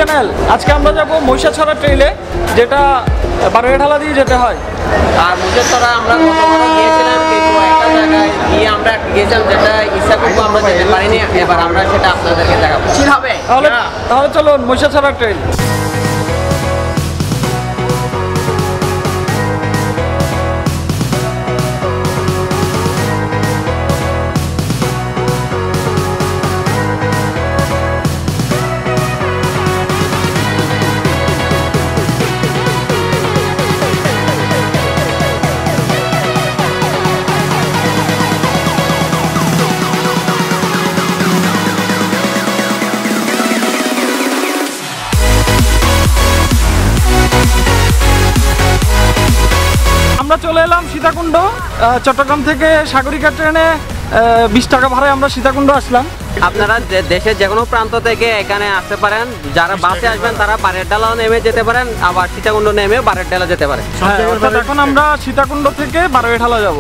Channel. আজকে আমরা যাব মহিষাছড়া ট্রেইলে, যেটা বারোয়াঢালা দিয়ে যেতে হয়। আর মহিষাছড়া আমরা গতবার গিয়েছিলাম, কিন্তু একটা জায়গায় গিয়ে আমরা গিয়েছিলাম যেটা ইচ্ছা করবো আমরা যেতে পারিনি। এবার আমরা সেটা আপনাদেরকে দেখাবো। ঠিক হবে? তাহলে চলুন মহিষাছড়া ট্রেইল। আমরা চলে এলাম সীতাকুণ্ড। চট্টগ্রাম থেকে সাগরিকা ট্রেনে 20 টাকা ভাড়ায় আমরা সীতাকুণ্ড আসলাম। আপনারা দেশের যে কোনো প্রান্ত থেকে এখানে আসতে পারেন। যারা বাসে আসবেন তারা বারোয়াঢালাও নেমে যেতে পারেন, আবার সীতাকুণ্ড নেমে বারোয়াঢালা যেতে পারেন। এখন আমরা সীতাকুণ্ড থেকে বারোয়াঢালা যাব।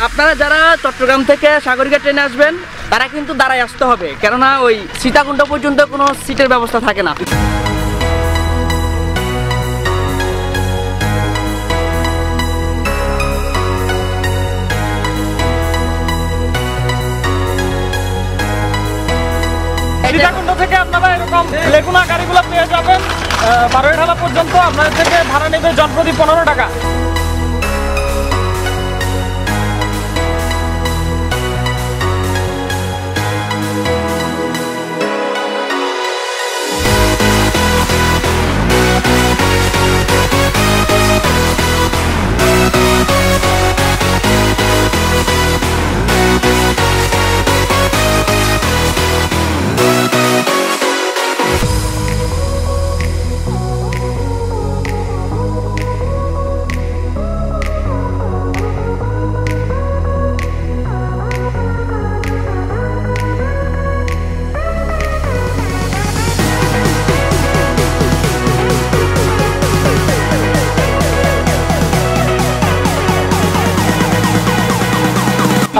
আপনারা যারা চট্টগ্রাম থেকে সাগরিকা ট্রেনে আসবেন তারা কিন্তু দাঁড়ায় আসতে হবে, কেননা ওই সীতাকুণ্ড পর্যন্ত কোনো সিটের ব্যবস্থা থাকে না। সীতাকুণ্ড থেকে আপনারা এরকম লেগুনা গাড়িগুলো পেয়ে যাবেন। বারোয়াঢালা পর্যন্ত আপনাদের থেকে ভাড়া নেবে জনপ্রতি 15 টাকা।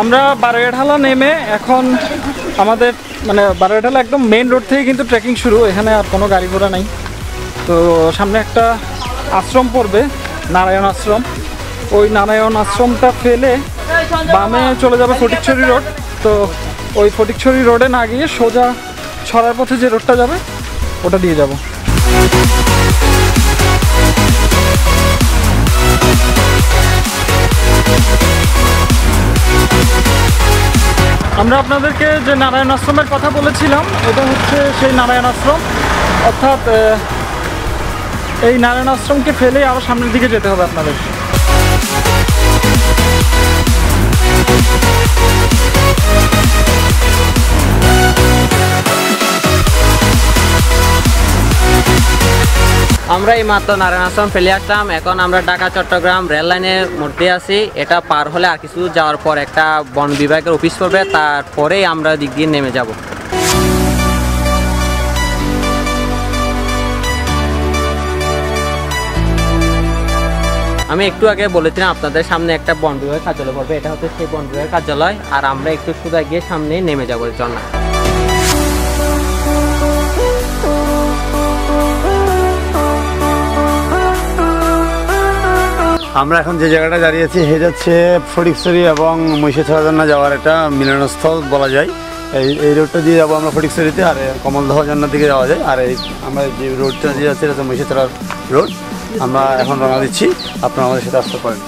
আমরা বারোয়াঢালা নেমে এখন আমাদের বারোয়াঢালা একদম মেইন রোড থেকে কিন্তু ট্রেকিং শুরু। এখানে আর কোনো গাড়ি ঘোড়া নাই। তো সামনে একটা আশ্রম পড়বে, নারায়ণ আশ্রম। ওই নারায়ণ আশ্রমটা ফেলে বামে চলে যাবে ফটিকছড়ি রোড। তো ওই ফটিকছড়ি রোডে না গিয়ে সোজা ছড়ার পথে যে রোডটা যাবে ওটা দিয়ে যাব। আমরা আপনাদেরকে যে নারায়ণ আশ্রমের কথা বলেছিলাম, এটা হচ্ছে সেই নারায়ণ আশ্রম। অর্থাৎ এই নারায়ণ আশ্রমকে ফেলে আরও সামনের দিকে যেতে হবে আপনাদের। আমরা এই মাত্র নারায়ণ আশ্রম ফেলে আসলাম। এখন আমরা ঢাকা চট্টগ্রাম রেল লাইনের মধ্যে আছি। এটা পার হলে আর কিছু যাওয়ার পর একটা বন বিভাগের অফিস পড়বে, তারপরেই আমরা দিক দিয়ে নেমে যাব। আমি একটু আগে বলেছিলাম আপনাদের সামনে একটা বন বিভাগের কার্যালয় পড়বে, এটা হচ্ছে সেই বন বিভাগের কার্যালয়। আর আমরা একটু সোজা গিয়ে সামনে নেমে যাবো ঝর্ণা। আমরা এখন যে জায়গাটা দাঁড়িয়েছি সেটা হচ্ছে ফটিকছড়ি এবং মহিষাছড়া ঝর্ণা যাওয়ার একটা মিলনস্থল বলা যায়। এই রোডটা দিয়ে যাবো আমরা ফটিকছড়িতে, আর কমলদহ ঝর্ণার দিকে যাওয়া যায়। আর আমরা যে রোডটা দিয়ে যাচ্ছি এটা মহিষাছড়ার রোড। আমরা এখন রওনা দিচ্ছি, আপনারা আমাদের সাথে আসতে পারেন।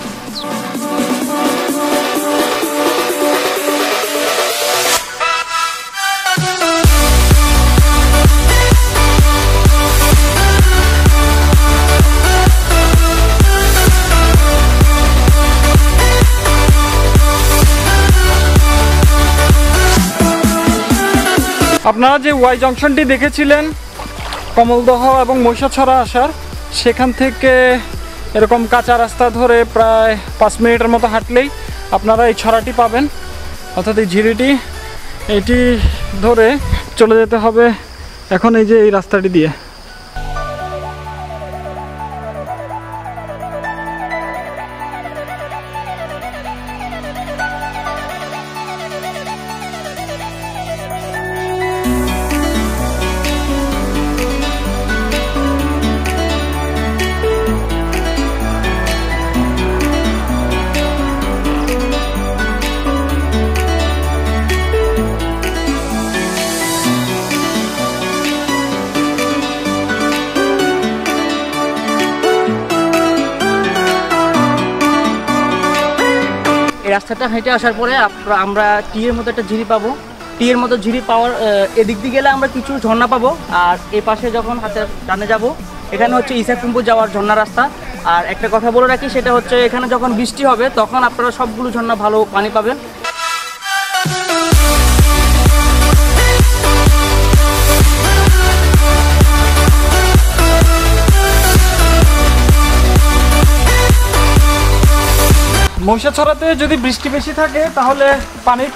আপনারা যে ওয়াই জংশনটি দেখেছিলেন কমলদহ এবং মহিষাছড়া আসার, সেখান থেকে এরকম কাঁচা রাস্তা ধরে প্রায় 5 মিনিটের মতো হাঁটলেই আপনারা এই ছড়াটি পাবেন, অর্থাৎ এই ঝিরিটি। এইটি ধরে চলে যেতে হবে এখন এই যে এই রাস্তাটি দিয়ে। রাস্তাটা হেঁটে আসার পরে আমরা টি এর মতো একটা ঝিরি পাবো। টি এর মতো ঝিরি পাওয়ার এদিক দিয়ে গেলে আমরা কিছু ঝর্ণা পাবো। আর এ পাশে যখন হাতের ডানে যাব, এখানে হচ্ছে ইছাখুম্বু যাওয়ার ঝর্ণা রাস্তা। আর একটা কথা বলে রাখি, সেটা হচ্ছে এখানে যখন বৃষ্টি হবে তখন আপনারা সবগুলো ঝর্ণা ভালো পানি পাবেন। মহিষাছড়াতে যদি বৃষ্টি বেশি থাকে তাহলে পানির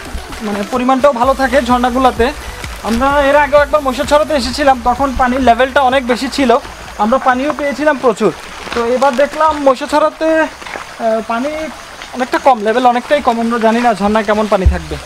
মানে পরিমাণটাও ভালো থাকে ঝর্ণাগুলোতে। আমরা এর আগেও একবার মহিষাছড়াতে এসেছিলাম, তখন পানির লেভেলটা অনেক বেশি ছিল, আমরা পানিও পেয়েছিলাম প্রচুর। তো এবার দেখলাম মহিষাছড়াতে পানি অনেকটা কম, লেভেল অনেকটাই কম। আমরা জানি না ঝর্ণায় কেমন পানি থাকবে।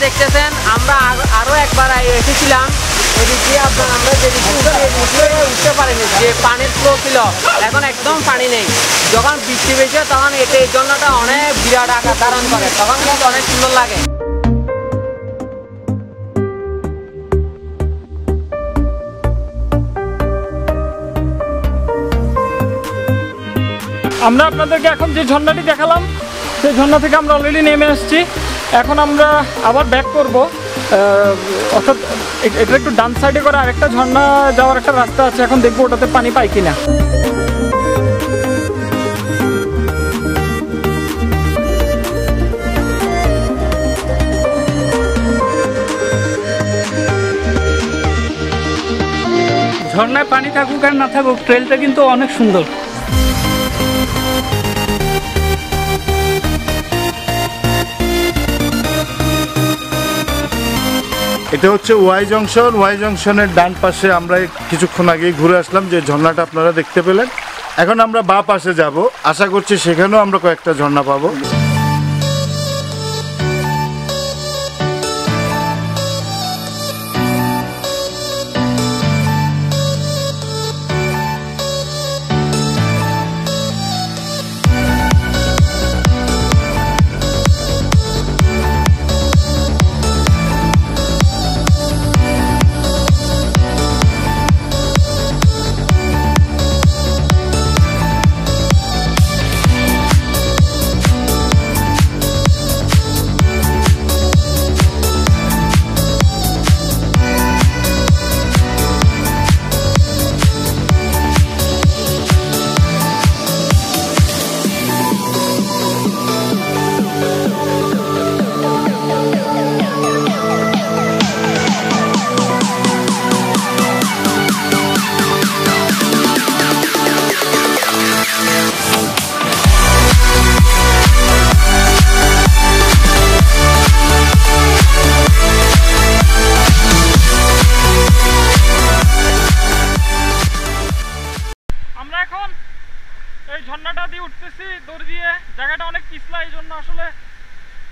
দেখতেছেন আমরা আরো একবার এসেছিলাম এদিক দিয়ে, আমরা যেদিকে উঠতে পারিনি, যে পানির ফ্লো ছিল, এখন একদম পানি নেই। যখন বৃষ্টি বেশি তখন এই ঝর্ণাটা অনেক বিরাট আকার ধারণ করে, তখন কিন্তু অনেক সুন্দর লাগে। আমরা আপনাদেরকে এখন যে ঝর্ণাটি দেখালাম সেই ঝর্ণা থেকে আমরা অলরেডি নেমে আসছি। এখন আমরা আবার ব্যাক করব, অর্থাৎ এটা একটু ডান সাইডে করে আরেকটা ঝর্ণা যাওয়ার একটা রাস্তা আছে, এখন দেখবো ওটাতে পানি পাই কিনা। ঝর্ণায় পানি থাকুক আর না থাকুক, ট্রেলটা কিন্তু অনেক সুন্দর। এটা হচ্ছে ওয়াই জংশন। ওয়াই জংশনের ডান পাশে আমরা কিছুক্ষণ আগে ঘুরে আসলাম, যে ঝর্ণাটা আপনারা দেখতে পেলেন। এখন আমরা বাঁ পাশে যাব, আশা করছি সেখানেও আমরা কয়েকটা ঝর্ণা পাবো। দড়ি দিয়ে, জায়গাটা অনেক পিছলা, এই জন্য আসলে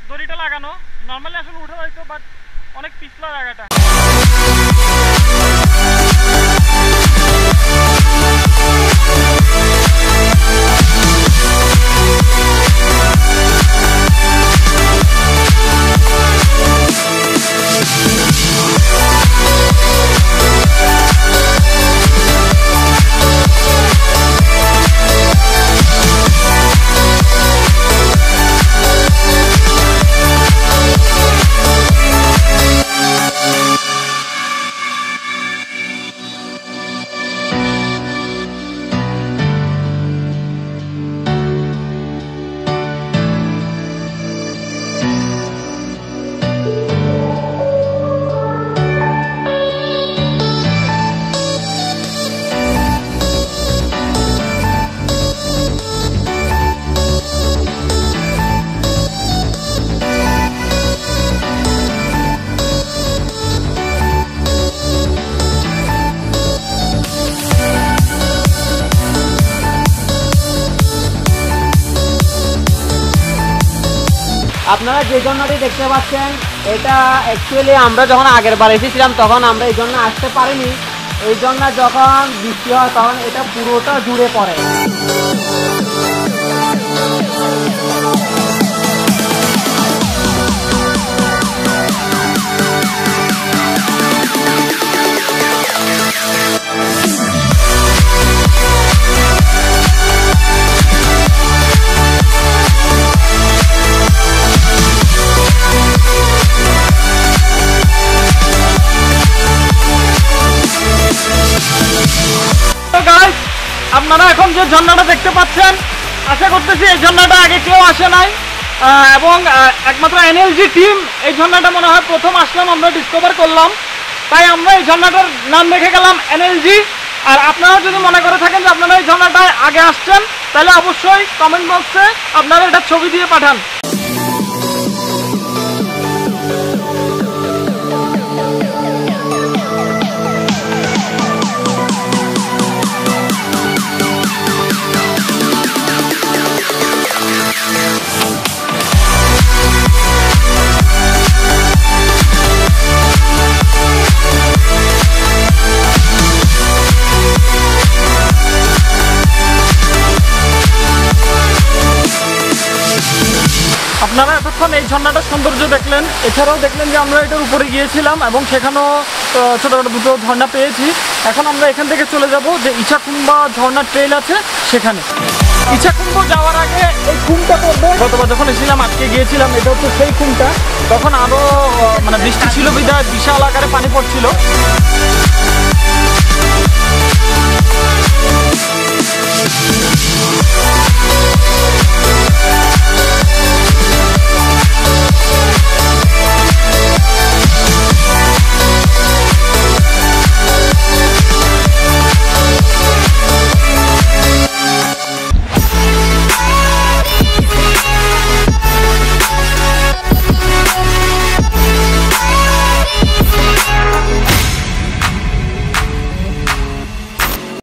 দড়িটা লাগানো। নর্মালি আসলে উঠে যাইতো, বাট অনেক পিছলা জায়গাটা। আপনারা যে ঝর্ণাটি দেখতে পাচ্ছেন এটা অ্যাকচুয়ালি আমরা যখন আগের বার এসেছিলাম তখন আমরা এই জন্য আসতে পারিনি। এই জন্য যখন বৃষ্টি হয় তখন এটা পুরোটা জুড়ে পড়ে। আপনারা এখন যে ঝর্ণাটা দেখতে পাচ্ছেন, আশা করতেছি এই ঝর্ণাটা আগে কেউ আসে নাই এবং একমাত্র এনএলজি টিম এই ঝর্ণাটা মনে হয় প্রথম আসলাম, আমরা ডিসকভার করলাম, তাই আমরা এই ঝর্ণাটার নাম রেখে গেলাম এনএলজি। আর আপনারা যদি মনে করে থাকেন যে আপনারা এই ঝর্ণাটায় আগে আসছেন তাহলে অবশ্যই কমেন্ট বক্সে আপনারা এটা ছবি দিয়ে পাঠান। আপনারা এতক্ষণ এই ঝর্ণাটার সৌন্দর্য দেখলেন, এছাড়াও দেখলেন যে আমরা এটার উপরে গিয়েছিলাম এবং সেখানেও ছোটোখাটো দুটো ঝর্ণা পেয়েছি। এখন আমরা এখান থেকে চলে যাব যে ইছাখুম্বা ঝর্ণার ট্রেল আছে সেখানে। ইছাখুম্বা যাওয়ার আগে এই খুমটা পড়বে, গতবার যখন এসেছিলাম আজকে গিয়েছিলাম, এটা হচ্ছে সেই খুমটা, তখন আরও মানে বৃষ্টি ছিল বিধায় বিশাল আকারে পানি পড়ছিল।